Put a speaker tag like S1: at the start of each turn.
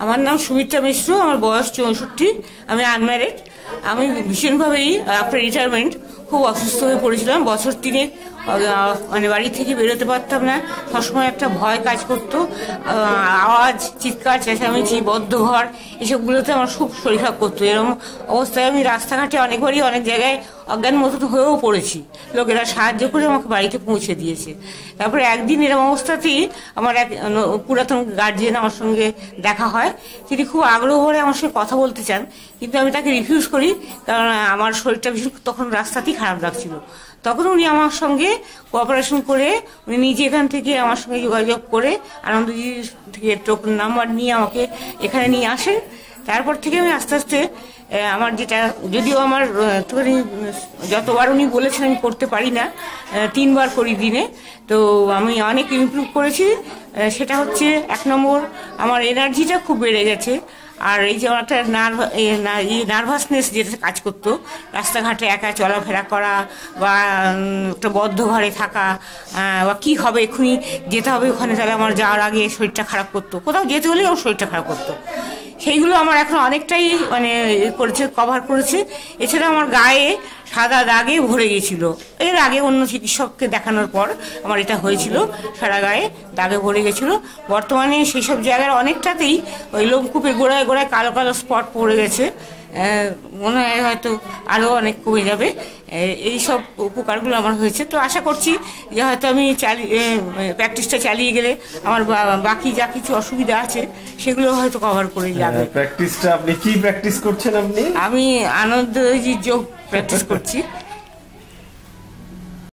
S1: আমার নাম সুমিত্রা মিশ্র, আমার বয়স 64, আমি আনম্যারিড। আমি ভীষণভাবেই আফটার রিটায়ারমেন্ট খুব অসুস্থ হয়ে পড়েছিলাম। বছর 3 মানে বাড়ি থেকে বেরোতে পারতাম না, সবসময় একটা ভয় কাজ করতো। আওয়াজ, চিৎকার, চেঁচামেচি, বদ্ধ ঘর, এসবগুলোতে আমার খুব শরীর খারাপ করতো। এরকম অবস্থায় আমি রাস্তাঘাটে অনেকবারই অনেক জায়গায় অজ্ঞান মতন হয়েও পড়েছি। লোকেরা সাহায্য করে আমাকে বাড়িতে পৌঁছে দিয়েছে। তারপরে একদিন এরকম অবস্থাতেই আমার এক পুরাতন গার্জিয়ান আমার সঙ্গে দেখা হয়। তিনি খুব আগ্রহ ভরে আমার সঙ্গে কথা বলতে চান, কিন্তু আমি তাকে রিফিউজ করি, কারণ আমার শরীরটা ভীষণ তখন রাস্তাতেই খারাপ লাগছিল। তখন উনি আমার সঙ্গে কোঅপারেশন করে উনি নিজে এখান থেকে আমার সঙ্গে যোগাযোগ করে আনন্দজি থেকে টোকন নাম্বার নিয়ে আমাকে এখানে নিয়ে আসেন। তারপর থেকে আমি আস্তে আস্তে আমার যেটা, যদিও আমার একটুখানি যতবার উনি বলেছেন আমি করতে পারি না, 3 বার করি দিনে, তো আমি অনেক ইমপ্রুভ করেছি। সেটা হচ্ছে 1 নম্বর, আমার এনার্জিটা খুব বেড়ে গেছে। আর এই যে একটা নার্ভাসনেস যেটা কাজ করতো, রাস্তাঘাটে একা চলাফেরা করা বা একটা বদ্ধ ঘরে থাকা, বা কী হবে এক্ষুনি যেতে হবে ওখানে, তাহলে আমার যাওয়ার আগে শরীরটা খারাপ করতো, কোথাও যেতে হলেই আমার শরীরটা খারাপ করতো, সেইগুলো আমার এখন অনেকটাই মানে করেছে, কভার করেছে। এছাড়া আমার গায়ে সাদা দাগে ভরে গেছিল, এর আগে অন্য চিকিৎসককে দেখানোর পর আমার এটা হয়েছিল, সারা গায়ে দাগে ভরে গেছিল। বর্তমানে সেই সব জায়গার অনেকটাতেই ওই লোমকূপের গোড়ায় গোড়ায় কালো কালো স্পট পড়ে গেছে। মনে হয় হয়তো আরও অনেক কমে যাবে। এই সব উপকারগুলো আমার হয়েছে। তো আশা করছি যে হয়তো আমি প্র্যাকটিসটা চালিয়ে গেলে আমার বাকি যা কিছু অসুবিধা আছে সেগুলো হয়তো কভার করে যাবে।
S2: প্র্যাকটিসটা আপনি কি প্র্যাকটিস করছেন? আমি
S1: আনন্দজি যোগ প্র্যাকটিস করছি।